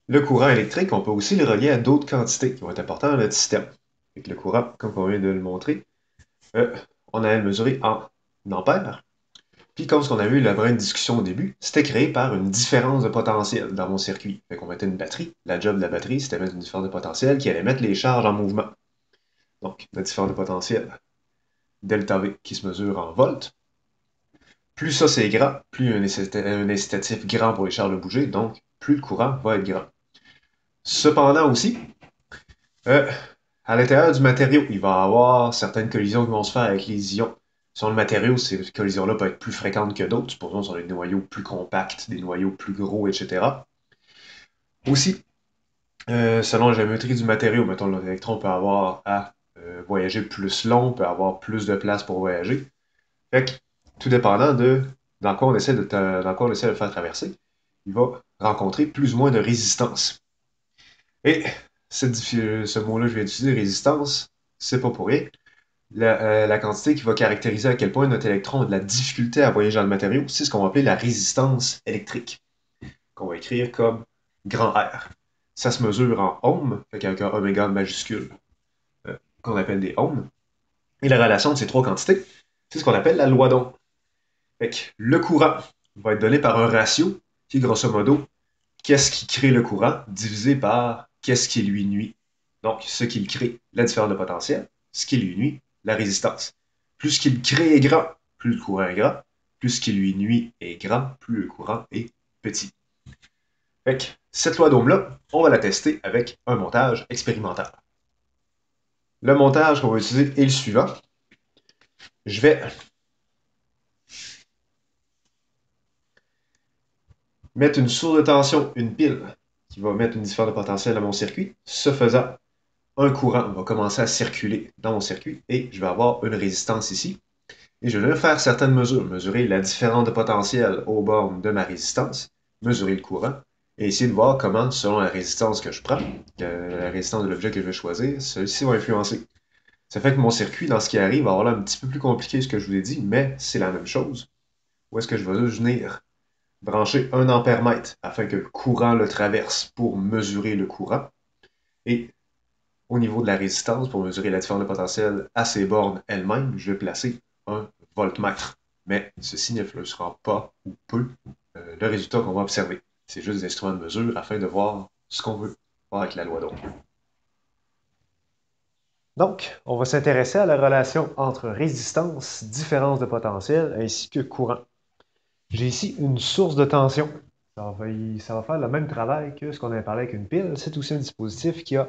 Le courant électrique, on peut aussi le relier à d'autres quantités qui vont être importantes dans notre système. Avec le courant, comme on vient de le montrer, euh, on allait le mesurer en ampères. Puis comme ce qu'on avait eu la vraie discussion au début, c'était créé par une différence de potentiel dans mon circuit. Fait qu'on mettait une batterie. La job de la batterie, c'était mettre une différence de potentiel qui allait mettre les charges en mouvement. Donc, la différence de potentiel, delta V, qui se mesure en volts. Plus ça c'est grand, plus un incitatif grand pour les charges de bouger, donc plus le courant va être grand. Cependant aussi, euh, à l'intérieur du matériau, il va y avoir certaines collisions qui vont se faire avec les ions. Sur le matériau, ces collisions-là peuvent être plus fréquentes que d'autres, supposons sur des noyaux plus compacts, des noyaux plus gros, etc. Aussi, selon la géométrie du matériau, mettons, l'électron peut avoir à voyager plus long, peut avoir plus de place pour voyager. Fait que, tout dépendant de dans quoi on essaie de le faire traverser, il va rencontrer plus ou moins de résistance. Et ce mot-là, je viens d'utiliser, résistance, c'est pas pour rien. La quantité qui va caractériser à quel point notre électron a de la difficulté à voyager dans le matériau, c'est ce qu'on va appeler la résistance électrique, qu'on va écrire comme grand R. Ça se mesure en ohms, fait qu'avec un oméga majuscule, qu'on appelle des ohms. Et la relation de ces trois quantités, c'est ce qu'on appelle la loi d'Ohm. Fait que le courant va être donné par un ratio qui est grosso modo qu'est-ce qui crée le courant divisé par qu'est-ce qui lui nuit. Donc, ce qui le crée, la différence de potentiel, ce qui lui nuit, la résistance. Plus ce qui le crée est grand, plus le courant est grand. Plus ce qui lui nuit est grand, plus le courant est petit. Fait que cette loi d'Ohm-là, on va la tester avec un montage expérimental. Le montage qu'on va utiliser est le suivant. Je vais mettre une source de tension, une pile, qui va mettre une différence de potentiel à mon circuit. Ce faisant, un courant va commencer à circuler dans mon circuit et je vais avoir une résistance ici. Et je vais faire certaines mesures, mesurer la différence de potentiel aux bornes de ma résistance, mesurer le courant et essayer de voir comment, selon la résistance que je prends, la résistance de l'objet que je vais choisir, celle-ci va influencer. Ça fait que mon circuit, dans ce qui arrive, va avoir l'air un petit peu plus compliqué que ce que je vous ai dit, mais c'est la même chose. Où est-ce que je vais venir brancher un ampère-mètre afin que le courant le traverse pour mesurer le courant. Et au niveau de la résistance, pour mesurer la différence de potentiel à ces bornes elles-mêmes, je vais placer un voltmètre. Mais ceci n'influencera pas ou peu le résultat qu'on va observer. C'est juste des instruments de mesure afin de voir ce qu'on veut voir avec la loi d'Ohm. Donc, on va s'intéresser à la relation entre résistance, différence de potentiel, ainsi que courant. J'ai ici une source de tension. Ça va faire le même travail que ce qu'on avait parlé avec une pile. C'est aussi un dispositif qui a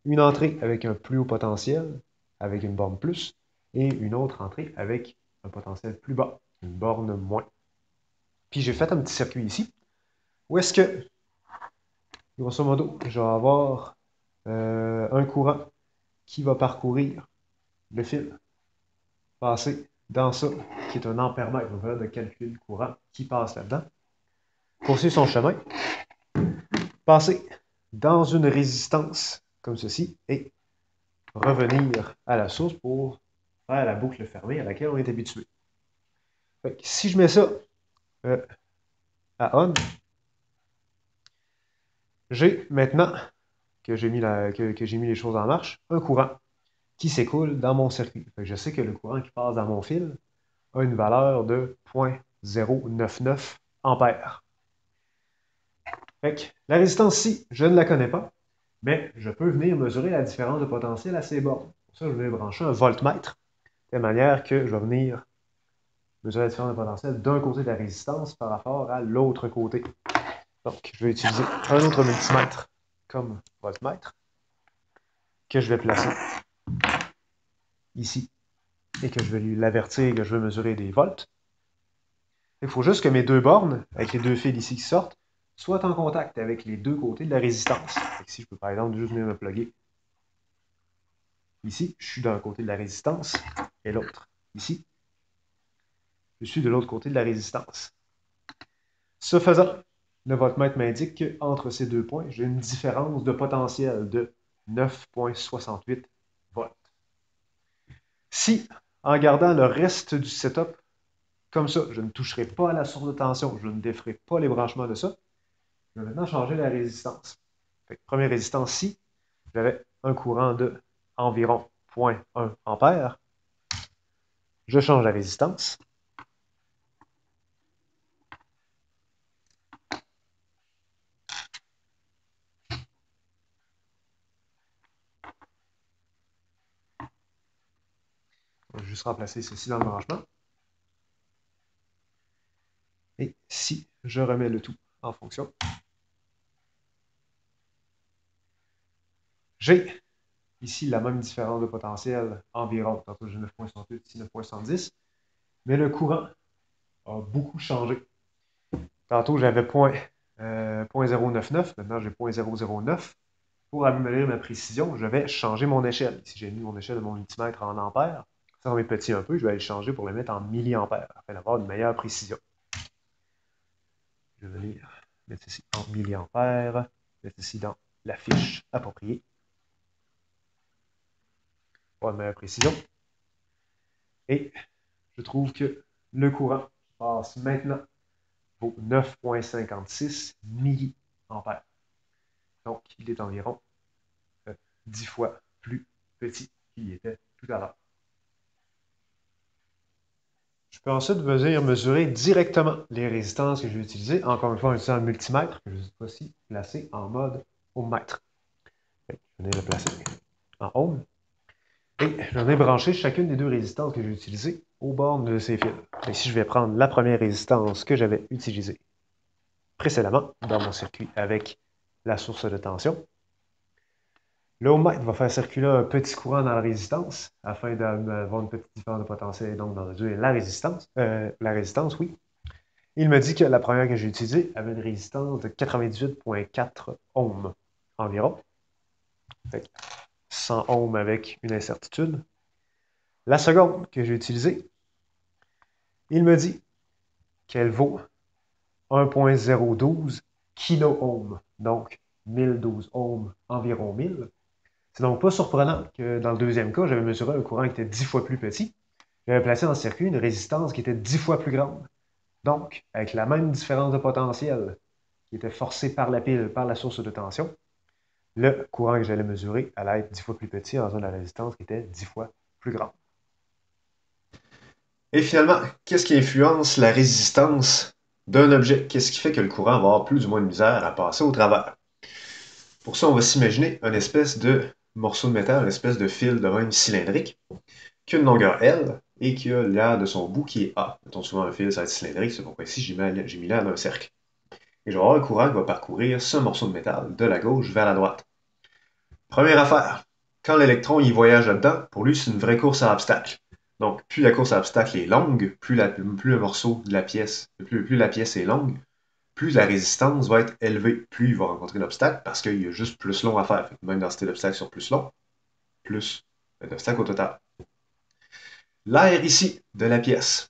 une entrée avec un plus haut potentiel, avec une borne plus, et une autre entrée avec un potentiel plus bas, une borne moins. Puis j'ai fait un petit circuit ici, où est-ce que, grosso modo, je vais avoir un courant qui va parcourir le fil, passer dans ça, qui est un ampère-mètre. On va de calculer le courant qui passe là-dedans, poursuivre son chemin, passer dans une résistance comme ceci et revenir à la source pour faire la boucle fermée à laquelle on est habitué. Fait que si je mets ça euh, à on, j'ai maintenant que j'ai mis les choses en marche, un courant qui s'écoule dans mon circuit. Fait que je sais que le courant qui passe dans mon fil a une valeur de 0,099 ampères. Fait que la résistance ici, je ne la connais pas, mais je peux venir mesurer la différence de potentiel à ces bornes. Pour ça, je vais brancher un voltmètre, de manière que je vais venir mesurer la différence de potentiel d'un côté de la résistance par rapport à l'autre côté. Donc, je vais utiliser un autre multimètre comme voltmètre, que je vais placer ici, et que je vais lui l'avertir que je veux mesurer des volts. Il faut juste que mes deux bornes, avec les deux fils ici qui sortent, soient en contact avec les deux côtés de la résistance. Ici, je peux par exemple juste venir me plugger. Ici, je suis d'un côté de la résistance, et l'autre. Ici, je suis de l'autre côté de la résistance. Ce faisant, le voltmètre m'indique qu'entre ces deux points, j'ai une différence de potentiel de 9,68 volts. Si, en gardant le reste du setup comme ça, je ne toucherai pas à la source de tension, je ne déferai pas les branchements de ça, je vais maintenant changer la résistance. Première résistance ici, j'avais un courant de environ 0,1 ampère. Je change la résistance. Je vais juste remplacer ceci dans le branchement. Et si je remets le tout en fonction, j'ai ici la même différence de potentiel environ. Tantôt j'ai 9,68, ici 9,70. Mais le courant a beaucoup changé. Tantôt j'avais 0,099, maintenant j'ai 0,009. Pour améliorer ma précision, je vais changer mon échelle. Ici j'ai mis mon échelle de mon multimètre en ampères. Ça va petit un peu, je vais aller changer pour le mettre en milliampères, afin d'avoir une meilleure précision. Je vais venir mettre ici en milliampères, mettre ici dans la fiche appropriée. Pour une meilleure précision. Et je trouve que le courant passe maintenant au 9,56 milliampères. Donc, il est environ 10 fois plus petit qu'il était tout à l'heure. Je peux ensuite venir mesurer directement les résistances que je vais utiliser. Encore une fois, en utilisant un multimètre que je vais cette fois-ci placer en mode ohmmètre. Je vais venir le placer en ohm. Et je vais venir brancher chacune des deux résistances que j'ai utilisées aux bornes de ces fils. Ici, je vais prendre la première résistance que j'avais utilisée précédemment dans mon circuit avec la source de tension. Le ohmmètre va faire circuler un petit courant dans la résistance afin d'avoir une petite différence de potentiel et donc d'en réduire la résistance. Oui. Il me dit que la première que j'ai utilisée avait une résistance de 98,4 ohms environ. Fait 100 ohms avec une incertitude. La seconde que j'ai utilisée, il me dit qu'elle vaut 1,012 kilo-ohms, donc 1012 ohms, environ 1000. C'est donc pas surprenant que dans le deuxième cas, j'avais mesuré un courant qui était 10 fois plus petit. J'avais placé dans le circuit une résistance qui était 10 fois plus grande. Donc, avec la même différence de potentiel qui était forcée par la pile, par la source de tension, le courant que j'allais mesurer allait être 10 fois plus petit en faisant la résistance qui était 10 fois plus grande. Et finalement, qu'est-ce qui influence la résistance d'un objet? Qu'est-ce qui fait que le courant va avoir plus ou moins de misère à passer au travers? Pour ça, on va s'imaginer une espèce de morceau de métal, une espèce de fil de même cylindrique, qui a une longueur L et qui a l'air de son bout qui est A. Mettons souvent un fil, ça va être cylindrique, c'est pourquoi ici j'ai mis l'air d'un cercle. Et je vais avoir un courant qui va parcourir ce morceau de métal de la gauche vers la droite. Première affaire, quand l'électron y voyage là-dedans, pour lui, c'est une vraie course à obstacles. Donc, plus la course à obstacles est longue, plus le morceau de la pièce, plus la pièce est longue, plus la résistance va être élevée. Plus il va rencontrer l'obstacle parce qu'il y a juste plus long à faire. Fait que même densité d'obstacles sur plus long, plus d'obstacles au total. L'air ici de la pièce,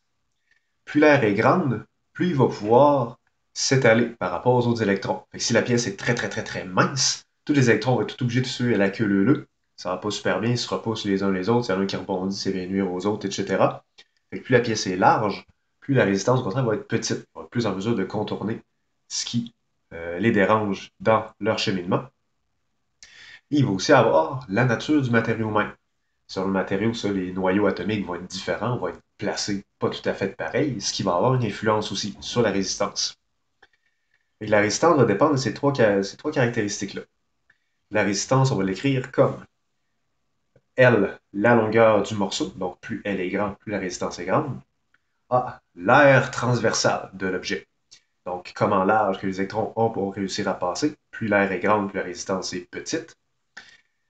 plus l'air est grande, plus il va pouvoir s'étaler par rapport aux autres électrons. Fait que si la pièce est très mince, tous les électrons vont être tout obligés de suivre à la queue leu-leu. Ça va pas super bien, ils se repoussent les uns les autres, il y en a un qui rebondit, c'est bien nuire aux autres, etc. Fait que plus la pièce est large, plus la résistance au contraire va être petite, on va être plus en mesure de contourner ce qui les dérange dans leur cheminement. Et il va aussi avoir la nature du matériau même. Sur le matériau, ça, les noyaux atomiques vont être différents, vont être placés pas tout à fait pareil, ce qui va avoir une influence aussi sur la résistance. Et la résistance va dépendre de ces trois caractéristiques-là. La résistance, on va l'écrire comme L, la longueur du morceau, donc plus L est grande, plus la résistance est grande. A, l'aire transversale de l'objet. Donc, comment large que les électrons ont pour réussir à passer. Plus l'air est grande, plus la résistance est petite.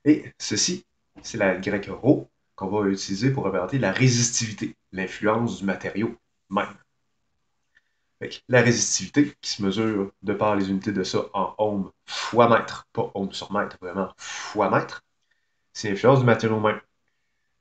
Et ceci, c'est la lettre grecque ρ qu'on va utiliser pour représenter la résistivité, l'influence du matériau même. Fait la résistivité, qui se mesure de par les unités de ça en ohms fois mètre, pas ohm sur mètre, vraiment fois mètre, c'est l'influence du matériau même.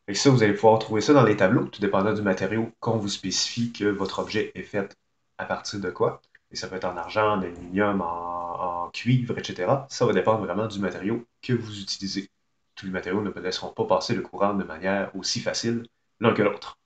Fait que ça, vous allez pouvoir trouver ça dans les tableaux, tout dépendant du matériau qu'on vous spécifie que votre objet est fait à partir de quoi. Et ça peut être en argent, en aluminium, en cuivre, etc. Ça va dépendre vraiment du matériau que vous utilisez. Tous les matériaux ne laisseront pas passer le courant de manière aussi facile l'un que l'autre.